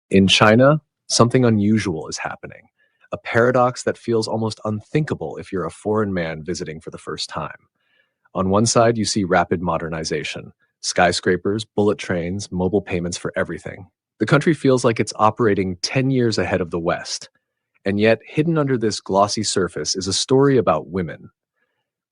In China, something unusual is happening, a paradox that feels almost unthinkable if you're a foreign man visiting for the first time. On one side, you see rapid modernization, skyscrapers, bullet trains, mobile payments for everything. The country feels like it's operating 10 years ahead of the West. And yet, hidden under this glossy surface is a story about women.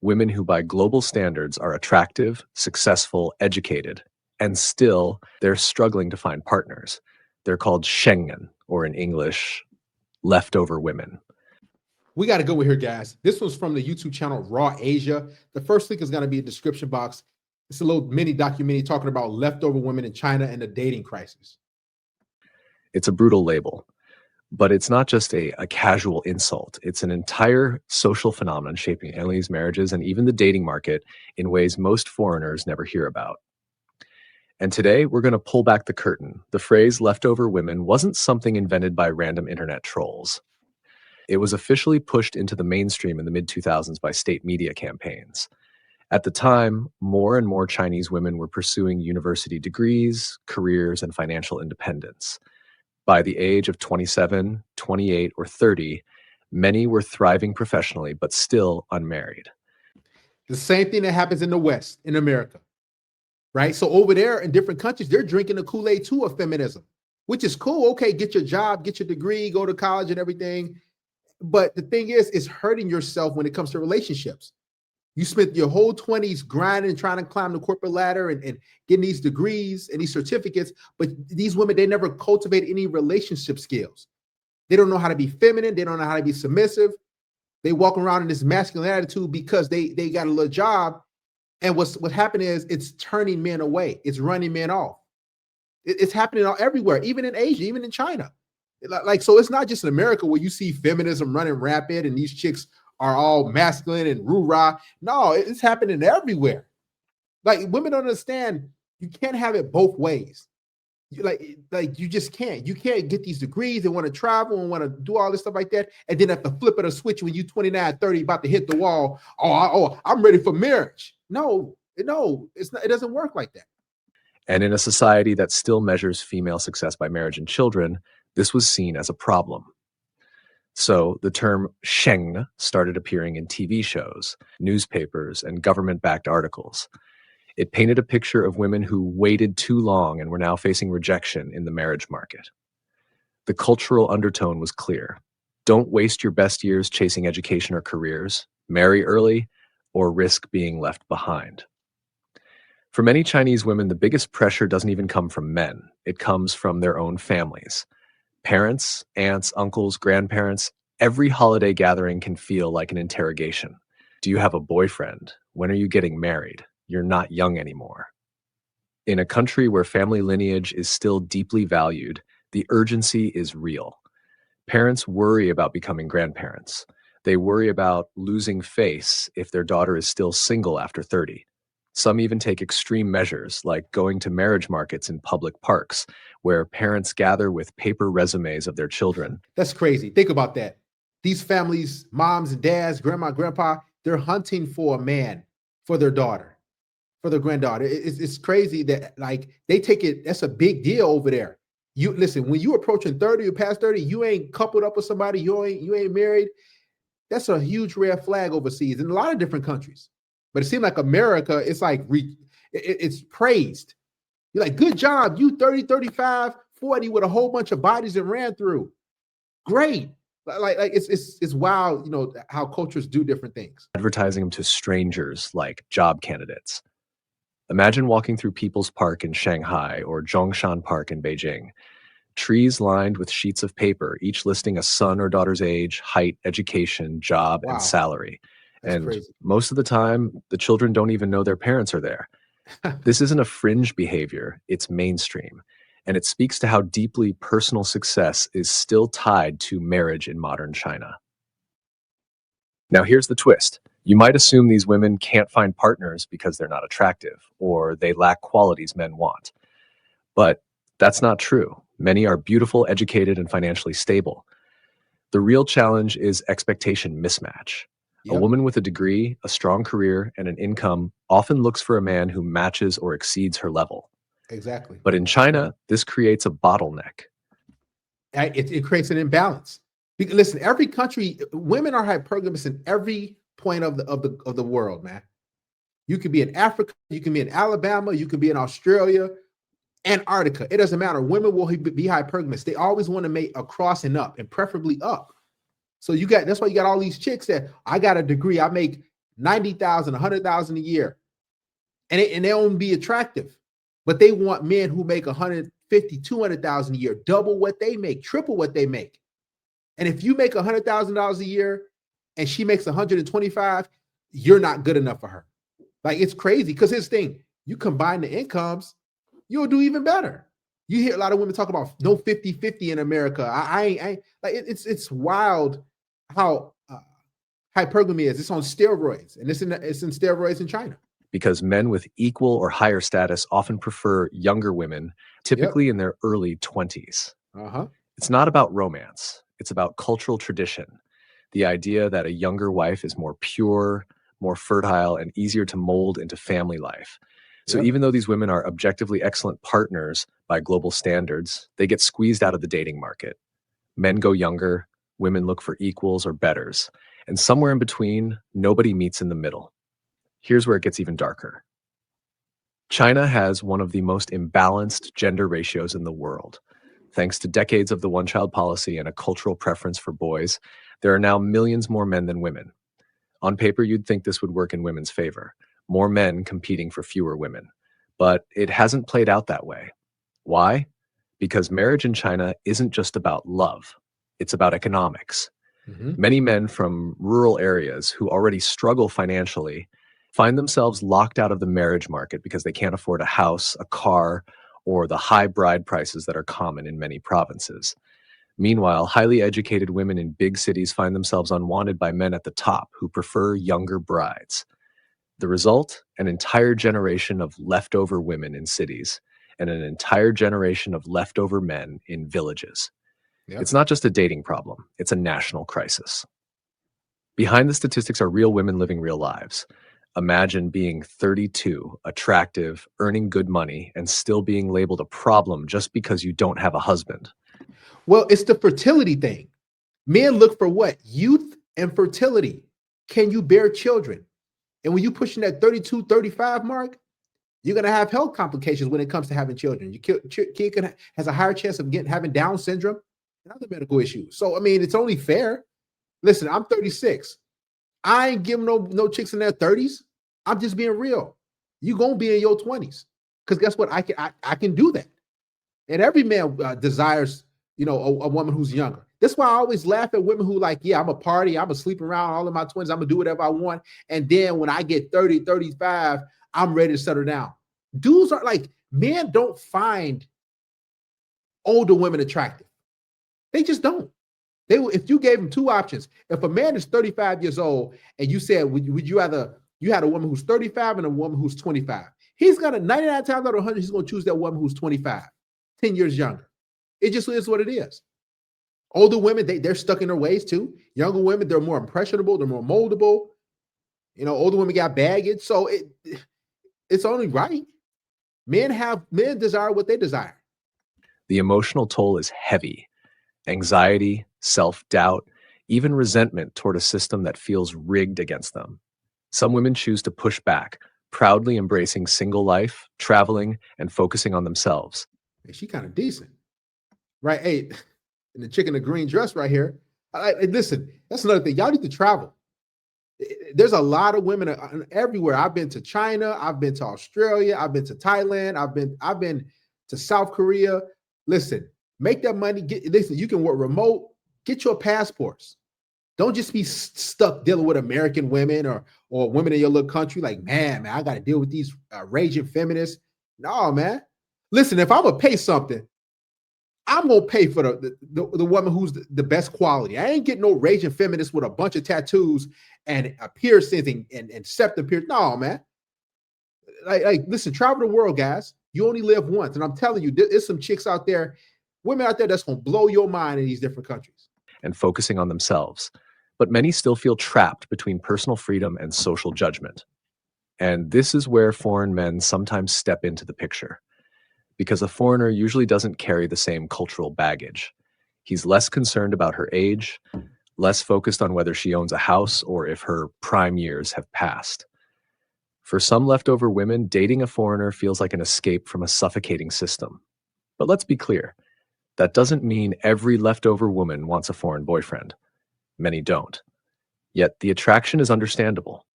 Women who, by global standards, are attractive, successful, educated, and still, they're struggling to find partners. They're called Schengen, or in English, leftover women. We got to go with here, guys. This was from the YouTube channel Raw Asia. The first link is going to be in the description box. It's a little mini documentary talking about leftover women in China and the dating crisis. It's a brutal label, but it's not just a casual insult. It's an entire social phenomenon shaping families, marriages, and even the dating market in ways most foreigners never hear about. And today, we're going to pull back the curtain. The phrase leftover women wasn't something invented by random internet trolls. It was officially pushed into the mainstream in the mid 2000s by state media campaigns. At the time, more and more Chinese women were pursuing university degrees, careers, and financial independence. By the age of 27, 28, or 30, many were thriving professionally but still unmarried. The same thing that happens in the West, in America, right? So over there in different countries, they're drinking the Kool-Aid too of feminism, which is cool. Okay, get your job, get your degree, go to college and everything. But the thing is, it's hurting yourself when it comes to relationships. You spent your whole 20s grinding, trying to climb the corporate ladder and getting these degrees and these certificates. But these women, they never cultivate any relationship skills. They don't know how to be feminine. They don't know how to be submissive. They walk around in this masculine attitude because they got a little job. And what's happening is it's turning men away. It's running men off. It's happening everywhere, even in Asia, even in China. So it's not just in America where you see feminism running rapid and these chicks are all masculine and rah. No, it's happening everywhere. Like women don't understand. You can't have it both ways. Like you just can't. You can't get these degrees and want to travel and want to do all this stuff like that, and then at the flip of the switch when you 29, 30, about to hit the wall. I'm ready for marriage. No, it's not. It doesn't work like that. And in a society that still measures female success by marriage and children, this was seen as a problem. So the term Sheng started appearing in TV shows, newspapers, and government-backed articles. It painted a picture of women who waited too long and were now facing rejection in the marriage market. The cultural undertone was clear. Don't waste your best years chasing education or careers, marry early, or risk being left behind. For many Chinese women, the biggest pressure doesn't even come from men. It comes from their own families. Parents, aunts, uncles, grandparents, every holiday gathering can feel like an interrogation. Do you have a boyfriend? When are you getting married? You're not young anymore. In a country where family lineage is still deeply valued, the urgency is real. Parents worry about becoming grandparents. They worry about losing face if their daughter is still single after 30. Some even take extreme measures, like going to marriage markets in public parks, where parents gather with paper resumes of their children. That's crazy. Think about that. These families, moms and dads, grandma, grandpa, they're hunting for a man for their daughter, for their granddaughter. It's crazy that like they take it. That's a big deal over there. You listen, when you approaching 30 or past 30, you ain't coupled up with somebody, you ain't married. That's a huge red flag overseas in a lot of different countries. But it seems like America, it's like it's praised. You're like, good job. You 30, 35, 40 with a whole bunch of bodies that ran through. Great. Like it's wild, how cultures do different things. Advertising them to strangers like job candidates. Imagine walking through People's Park in Shanghai or Zhongshan Park in Beijing. Trees lined with sheets of paper, each listing a son or daughter's age, height, education, job, and Wow. salary. That's And crazy. most of the time, the children don't even know their parents are there. This isn't a fringe behavior, it's mainstream. And it speaks to how deeply personal success is still tied to marriage in modern China. Now, here's the twist. You might assume these women can't find partners because they're not attractive or they lack qualities men want. But that's not true. Many are beautiful, educated, and financially stable. The real challenge is expectation mismatch. A Yep, woman with a degree, a strong career, and an income often looks for a man who matches or exceeds her level. exactly. But in China, this creates a bottleneck. It creates an imbalance. Listen, every country, women are hypergamous in every point of the world, man. You could be in Africa, you can be in Alabama, you can be in Australia, Antarctica. It doesn't matter. Women will be hypergamous. They always want to mate across and up, and preferably up. So that's why you got all these chicks that I got a degree, I make 90,000, 100,000 a year, and they don't be attractive, but they want men who make 150, 200,000 a year, double what they make, triple what they make. And if you make $100,000 a year and she makes 125, you're not good enough for her. Like, it's crazy because here's the thing: you combine the incomes, you'll do even better. You hear a lot of women talk about no 50-50 in America. I like it's wild how hypergamy is. It's on steroids, and it's in steroids in China. Because men with equal or higher status often prefer younger women, Yep. typically in their early 20s. Uh-huh. It's not about romance, it's about cultural tradition. The idea that a younger wife is more pure, more fertile, and easier to mold into family life. So Yep. even though these women are objectively excellent partners by global standards, they get squeezed out of the dating market. Men go younger, women look for equals or betters, and somewhere in between, nobody meets in the middle. Here's where it gets even darker. China has one of the most imbalanced gender ratios in the world. Thanks to decades of the one-child policy and a cultural preference for boys, there are now millions more men than women. On paper, you'd think this would work in women's favor, more men competing for fewer women. But it hasn't played out that way. Why? Because marriage in China isn't just about love, it's about economics. Mm-hmm. Many men from rural areas who already struggle financially find themselves locked out of the marriage market because they can't afford a house, a car, or the high bride prices that are common in many provinces. Meanwhile, highly educated women in big cities find themselves unwanted by men at the top who prefer younger brides. The result? An entire generation of leftover women in cities and an entire generation of leftover men in villages. Yep. It's not just a dating problem, it's a national crisis. Behind the statistics are real women living real lives. Imagine being 32, attractive, earning good money, and still being labeled a problem just because you don't have a husband. Well, it's the fertility thing. Men look for what? Youth and fertility. Can you bear children? And when you pushing that 32, 35 mark, you're going to have health complications when it comes to having children. Your kid has a higher chance of having Down syndrome and other medical issues. So, I mean, it's only fair. Listen, I'm 36. I ain't giving no chicks in their 30s. I'm just being real. You gonna be in your 20s because guess what? I can do that. And every man desires, a woman who's younger. That's why I always laugh at women who like, yeah, I'm a party, I'm a sleep around all in my 20s, I'm gonna do whatever I want. And then when I get 30, 35, I'm ready to settle down. Dudes are like, men don't find older women attractive. They just don't. They will, if you gave them two options, if a man is 35 years old and you said, would you rather you had a woman who's 35 and a woman who's 25, he's gonna 99 times out of 100, he's gonna choose that woman who's 25, 10 years younger. It just is what it is. Older women, they're stuck in their ways too. Younger women, they're more impressionable, they're more moldable. Older women got baggage. So it's only right. Men desire what they desire. The emotional toll is heavy. Anxiety, self-doubt, even resentment toward a system that feels rigged against them. Some women choose to push back, proudly embracing single life, traveling, and focusing on themselves. Hey, she kind of decent. Right? Hey, and the chick in the green dress right here. Listen, that's another thing. Y'all need to travel. There's a lot of women everywhere. I've been to China, I've been to Australia, I've been to Thailand, I've been to South Korea. Listen, make that money. Listen, you can work remote. Get your passports. Don't just be stuck dealing with American women or women in your little country. Like, man, I got to deal with these raging feminists. No, man. Listen, if I'm gonna pay something, I'm gonna pay for the woman who's the best quality. I ain't getting no raging feminist with a bunch of tattoos and piercings and septum piercings. No, man. Listen, travel the world, guys. You only live once, and I'm telling you, there's some chicks out there, women out there that's gonna blow your mind in these different countries. And focusing on themselves. But many still feel trapped between personal freedom and social judgment. And this is where foreign men sometimes step into the picture, because a foreigner usually doesn't carry the same cultural baggage. He's less concerned about her age, less focused on whether she owns a house or if her prime years have passed. For some leftover women, dating a foreigner feels like an escape from a suffocating system. But let's be clear, that doesn't mean every leftover woman wants a foreign boyfriend. Many don't. Yet the attraction is understandable.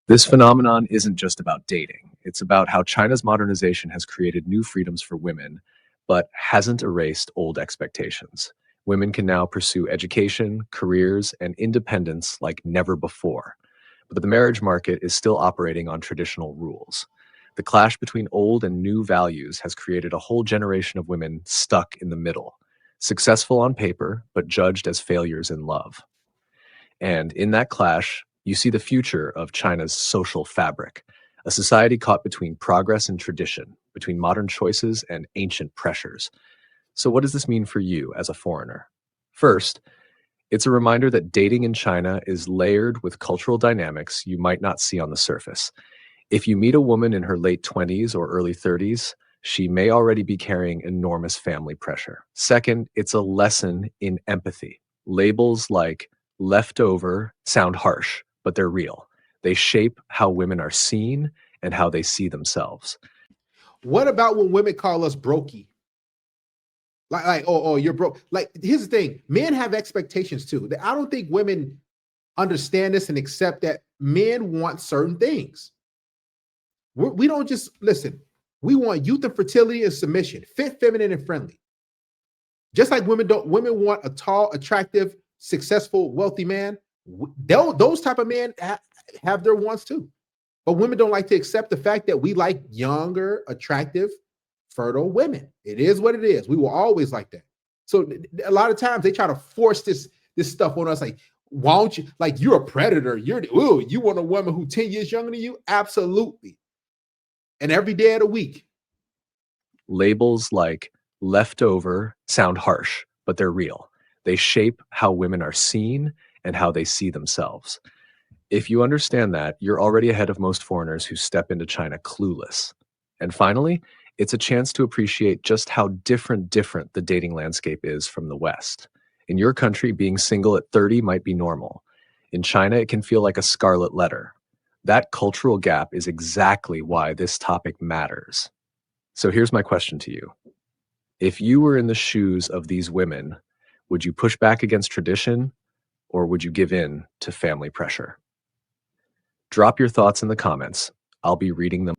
This phenomenon isn't just about dating. It's about how China's modernization has created new freedoms for women, but hasn't erased old expectations. Women can now pursue education, careers, and independence like never before. But the marriage market is still operating on traditional rules. The clash between old and new values has created a whole generation of women stuck in the middle, successful on paper, but judged as failures in love. And in that clash, you see the future of China's social fabric, a society caught between progress and tradition, between modern choices and ancient pressures. So, what does this mean for you as a foreigner? First, it's a reminder that dating in China is layered with cultural dynamics you might not see on the surface. If you meet a woman in her late 20s or early 30s, she may already be carrying enormous family pressure. Second, it's a lesson in empathy. Labels like leftover sound harsh, but they're real. They shape how women are seen and how they see themselves. What about when women call us brokey? Oh, you're broke. Like, here's the thing: men have expectations too. I don't think women understand this and accept that men want certain things. We don't just listen. We want youth and fertility and submission, fit, feminine, and friendly. Just like women don't. Women want a tall, attractive, successful, wealthy man. Those type of men have their wants too. But women don't like to accept the fact that we like younger, attractive, fertile women. It is what it is. We will always like that. So a lot of times they try to force this stuff on us. Like, why don't you, like, you're a predator? You want a woman who's 10 years younger than you? Absolutely. And every day of the week. Labels like leftover sound harsh, but they're real. They shape how women are seen and how they see themselves. If you understand that, you're already ahead of most foreigners who step into China clueless. And finally, it's a chance to appreciate just how different the dating landscape is from the West. In your country, being single at 30 might be normal. In China, it can feel like a scarlet letter. That cultural gap is exactly why this topic matters. So here's my question to you. If you were in the shoes of these women, would you push back against tradition or would you give in to family pressure? Drop your thoughts in the comments. I'll be reading them.